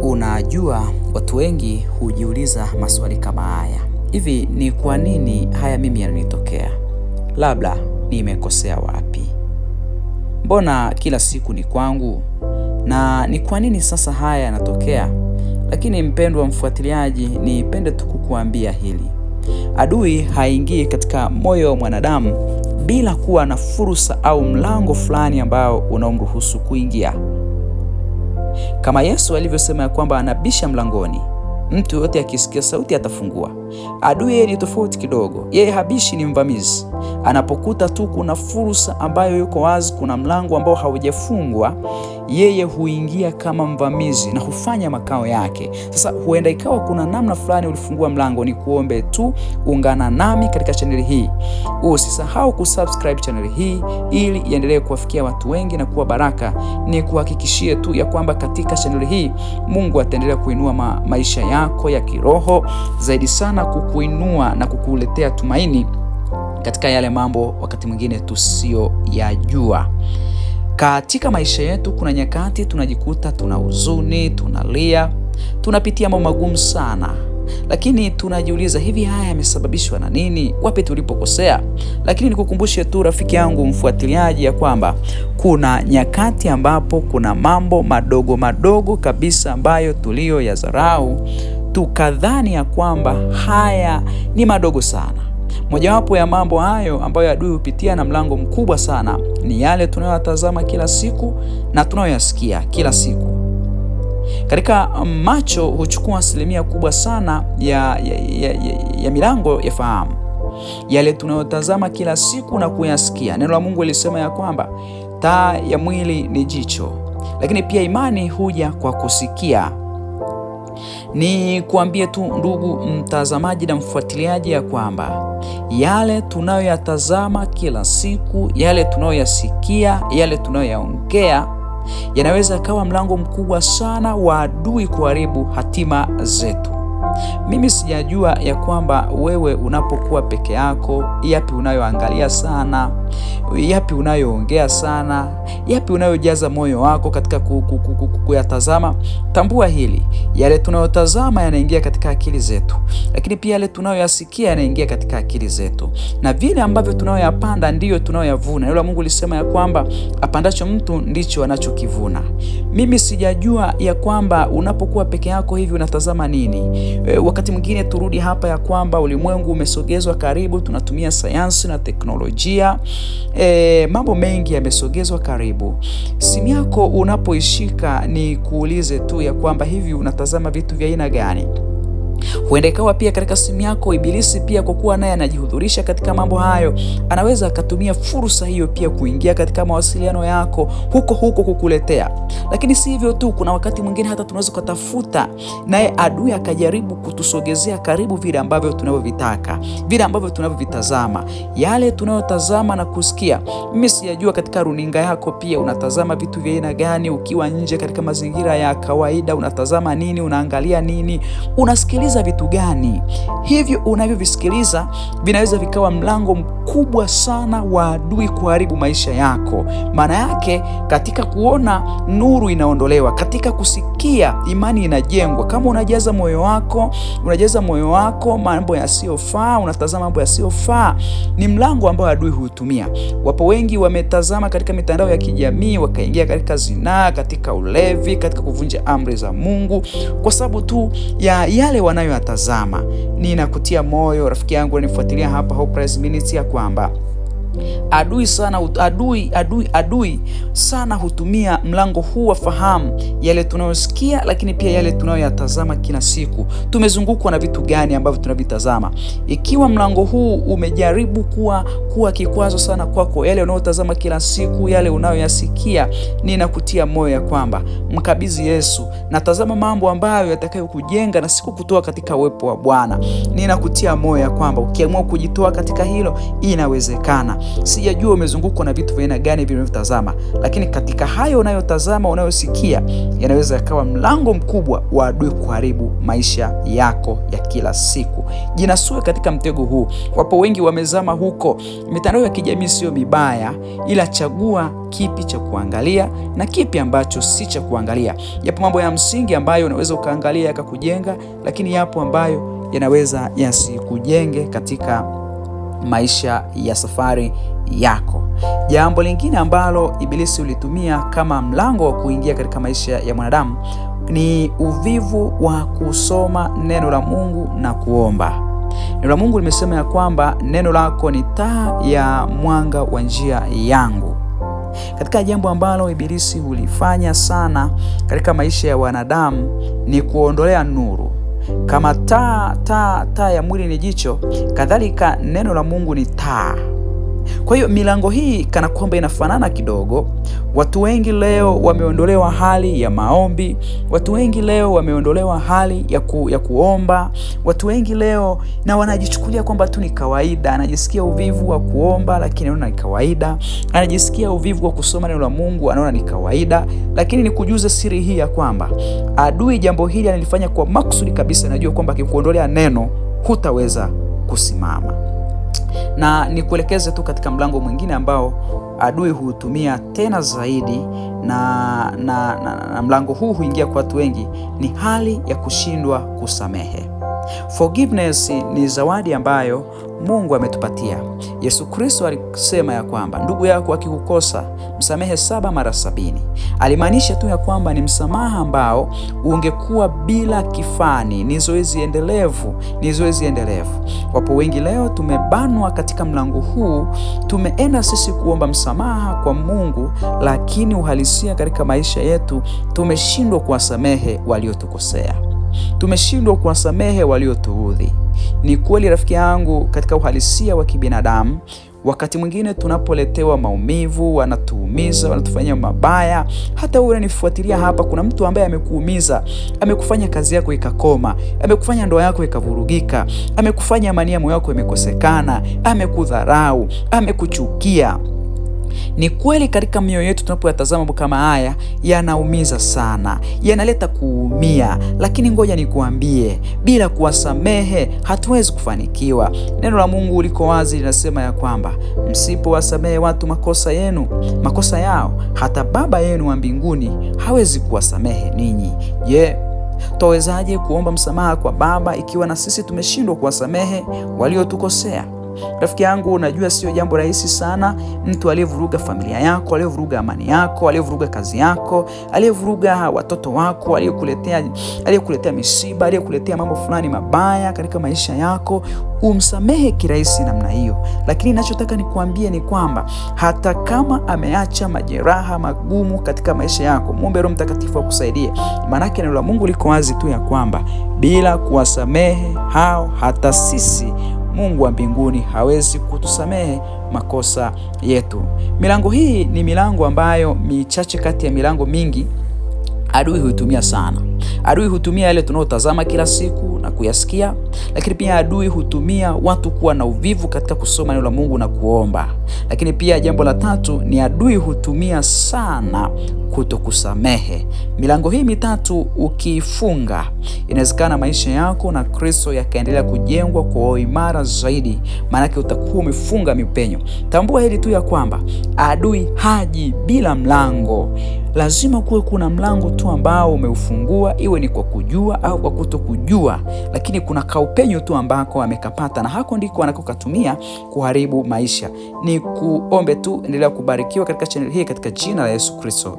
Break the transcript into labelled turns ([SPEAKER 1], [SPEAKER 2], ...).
[SPEAKER 1] Unajua, watu wengi hujiuliza maswali kama haya. Hivi ni kwa nini haya mimi yananitokea? Labda nimekosea wapi? Mbona kila siku ni kwangu? Na ni kwa nini sasa haya yanatokea? Lakini mpendwa mfuatiliaji, nipende tu kukuambia hili. Adui haingii katika moyo wa mwanadamu bila kuwa na fursa au mlango fulani ambao unaomruhusu kuingia. Kama Yesu alivyosema ya kwamba anabisha mlangoni, mtu yote akisikia sauti atafungua. Adui yeye ni tofauti kidogo. Yeye habishi, ni mvamizi. Anapokuta tu kuna fursa ambayo yuko wazi, kuna mlango ambao haujafungwa, yeye huingia kama mvamizi na hufanya makao yake. Sasa huenda ikawa kuna namna fulani ulifungua mlango. Ni kuombe tu ungana nami katika chaneli hii. Usisahau kusubscribe chaneli hii ili iendelee kuwafikia watu wengi na kuwa baraka. Ni kuhakikishie tu ya kwamba katika chaneli hii Mungu ataendelea kuinua maisha yako ya kiroho, zaidi sana kukuinua na kukuletea tumaini katika yale mambo wakati mwingine tusiyoyajua. Katika maisha yetu kuna nyakati tunajikuta tuna huzuni, tunalia, tunapitia mambo magumu sana. Lakini tunajiuliza, hivi haya yamesababishwa na nini? Wapi tulipokosea? Lakini nikukumbushe tu rafiki yangu mfuatiliaji ya kwamba kuna nyakati ambapo kuna mambo madogo madogo kabisa ambayo tuliyoyadharau, tukadhani ya kwamba haya ni madogo sana. Mojawapo ya mambo hayo ambayo adui hupitia na mlango mkubwa sana ni yale tunayotazama kila siku na tunayoyasikia kila siku. Katika macho huchukua asilimia kubwa sana ya milango ya fahamu. Yale tunayotazama kila siku na kuyasikia. Neno la Mungu lisema ya kwamba taa ya mwili ni jicho, lakini pia imani huja kwa kusikia. Ni kuambie tu ndugu mtazamaji na mfuatiliaji ya kwamba yale tunayoyatazama kila siku, yale tunayoyasikia, yale tunayoyaongea yanaweza kawa mlango mkubwa sana wa adui kuharibu hatima zetu. Mimi sijajua ya kwamba wewe unapokuwa peke yako, yapi unayoangalia sana, yapi unayoongea sana, yapi unayojaza moyo wako katika kuyatazama. Tambua hili, yale tunayotazama yanaingia katika akili zetu, lakini pia yale tunayoyasikia yanaingia katika akili zetu, na vile ambavyo tunayoyapanda ndiyo tunayoyavuna. Yule Mungu alisema ya kwamba apandacho mtu ndicho anachokivuna. Mimi sijajua ya kwamba unapokuwa peke yako hivi unatazama nini. Wakati mwingine turudi hapa ya kwamba ulimwengu umesogezwa karibu, tunatumia sayansi na teknolojia. Mambo mengi yamesogezwa karibu. Simu yako unapoishika, ni kuulize tu ya kwamba hivi unatazama vitu vya aina gani? Huenda ikawa pia katika simu yako Ibilisi pia, kwa kuwa naye anajihudhurisha katika mambo hayo, anaweza akatumia fursa hiyo pia kuingia katika mawasiliano yako huko kukuletea. Lakini si hivyo tu, kuna wakati mwingine hata tunaweza kutafuta naye adui akajaribu kutusogezea karibu vile ambavyo tunavyovitaka, vile ambavyo tunavyovitazama, yale tunayotazama na kusikia. Mimi sijajua katika runinga yako pia unatazama vitu vya aina gani. Ukiwa nje katika mazingira ya kawaida unatazama nini, unaangalia nini, unasikiliza vitu gani? Hivyo unavyovisikiliza vinaweza vikawa mlango mkubwa sana wa adui kuharibu maisha yako. Maana yake katika kuona nuru inaondolewa, katika kusikia imani inajengwa. Kama unajaza moyo wako mambo yasiyofaa, unatazama mambo yasiyofaa, ni mlango ambao adui hutumia. Wapo wengi wametazama katika mitandao ya kijamii wakaingia katika zinaa, katika ulevi, katika kuvunja amri za Mungu kwa sababu tu ya yale wanayoyatazama. Ninakutia moyo rafiki yangu unanifuatilia hapa Hope Prize Ministry ya kwamba adui sana hutumia mlango huu wa fahamu, yale tunayosikia lakini pia yale tunayoyatazama kila siku. Tumezungukwa na vitu gani ambavyo tunavitazama? Ikiwa mlango huu umejaribu kuwa kikwazo sana kwako, yale unayotazama kila siku, yale unayoyasikia, ninakutia moyo ya kwamba mkabidhi Yesu, natazama mambo ambayo yatakayokujenga na siku kutoa katika uwepo wa Bwana. Ninakutia moyo ya kwamba ukiamua kujitoa katika hilo, inawezekana. Sijajua umezungukwa na vitu vya aina gani vinavyotazama, lakini katika hayo unayotazama, unayosikia, yanaweza yakawa mlango mkubwa wa adui kuharibu maisha yako ya kila siku. Jinasue katika mtego huu. Wapo wengi wamezama huko. Mitandao ya kijamii sio mibaya, ila chagua kipi cha kuangalia na kipi ambacho si cha kuangalia. Yapo mambo ya msingi ambayo unaweza ukaangalia yakakujenga, lakini yapo ambayo yanaweza yasikujenge katika maisha ya safari yako. Jambo lingine ambalo Ibilisi ulitumia kama mlango wa kuingia katika maisha ya mwanadamu ni uvivu wa kusoma neno la Mungu na kuomba. Neno la Mungu limesema ya kwamba neno lako ni taa ya mwanga wa njia yangu. Katika jambo ambalo Ibilisi hulifanya sana katika maisha ya wanadamu ni kuondolea nuru. Kama taa ya mwili ni jicho, kadhalika neno la Mungu ni taa. Kwa hiyo milango hii kana kwamba inafanana kidogo. Watu wengi leo wameondolewa hali ya maombi. Watu wengi leo wameondolewa hali ya kuomba. Watu wengi leo na wanajichukulia kwamba tu ni kawaida. Anajisikia uvivu wa kuomba lakini anaona ni kawaida. Anajisikia uvivu wa kusoma neno la Mungu anaona ni kawaida. Lakini ni kujuza siri hii ya kwamba adui jambo hili analifanya kwa makusudi kabisa. Anajua kwamba akikuondolea neno hutaweza kusimama. Na nikuelekeze tu katika mlango mwingine ambao adui hutumia tena zaidi na mlango huu huingia kwa watu wengi, ni hali ya kushindwa kusamehe. Forgiveness ni zawadi ambayo Mungu ametupatia. Yesu Kristo alisema ya kwamba ndugu yako akikukosa msamehe 7 mara 70. Alimaanisha tu ya kwamba ni msamaha ambao ungekuwa bila kifani, ni zoezi endelevu. Wapo wengi leo tumebanwa katika mlango huu, tumeenda sisi kuomba msamaha kwa Mungu, lakini uhalisia katika maisha yetu tumeshindwa kuwasamehe waliotukosea. Tumeshindwa kuwasamehe waliotuudhi. Ni kweli rafiki yangu, katika uhalisia wa kibinadamu, wakati mwingine tunapoletewa maumivu, wanatuumiza, wanatufanyia mabaya. Hata wewe unanifuatilia hapa, kuna mtu ambaye amekuumiza, amekufanya kazi yako ikakoma, amekufanya ndoa yako ikavurugika, amekufanya amani ya moyo wako imekosekana, amekudharau, amekuchukia. Ni kweli katika mioyo yetu tunapoyatazama mambo kama haya yanaumiza sana, yanaleta kuumia, lakini ngoja nikuambie, bila kuwasamehe hatuwezi kufanikiwa. Neno la Mungu liko wazi, linasema ya kwamba msipowasamehe watu makosa yao, hata Baba yenu wa mbinguni hawezi kuwasamehe ninyi. Twawezaje kuomba msamaha kwa Baba ikiwa na sisi tumeshindwa kuwasamehe waliotukosea? Rafiki yangu, unajua sio jambo rahisi sana. Mtu aliyevuruga familia yako, aliyevuruga amani yako, aliyevuruga kazi yako, aliyevuruga watoto wako, aliyekuletea misiba, aliyekuletea mambo fulani mabaya katika maisha yako, umsamehe kirahisi namna hiyo. Lakini ninachotaka nikuambie ni kwamba hata kama ameacha majeraha magumu katika maisha yako, muombe Roho Mtakatifu akusaidie. Maana neno la Mungu liko wazi tu ya kwamba bila kuwasamehe hao, hata sisi Mungu wa mbinguni hawezi kutusamehe makosa yetu. Milango hii ni milango ambayo michache kati ya milango mingi adui huitumia sana. Adui hutumia yale tunaotazama kila siku na kuyasikia, lakini pia adui hutumia watu kuwa na uvivu katika kusoma neno la Mungu na kuomba. Lakini pia jambo la tatu ni adui hutumia sana kutokusamehe. Milango hii mitatu ukiifunga, inawezekana maisha yako na Kristo yakaendelea kujengwa kwa imara zaidi, maana utakuwa umefunga mipenyo. Tambua hili tu ya kwamba adui haji bila mlango. Lazima kuwe kuna mlango tu ambao umeufungua, iwe ni kwa kujua au kwa kutokujua, lakini kuna kaupenyo tu ambako amekapata, na hako ndiko anakokatumia kuharibu maisha. Ni kuombe tu, endelea kubarikiwa katika channel hii katika jina la Yesu Kristo.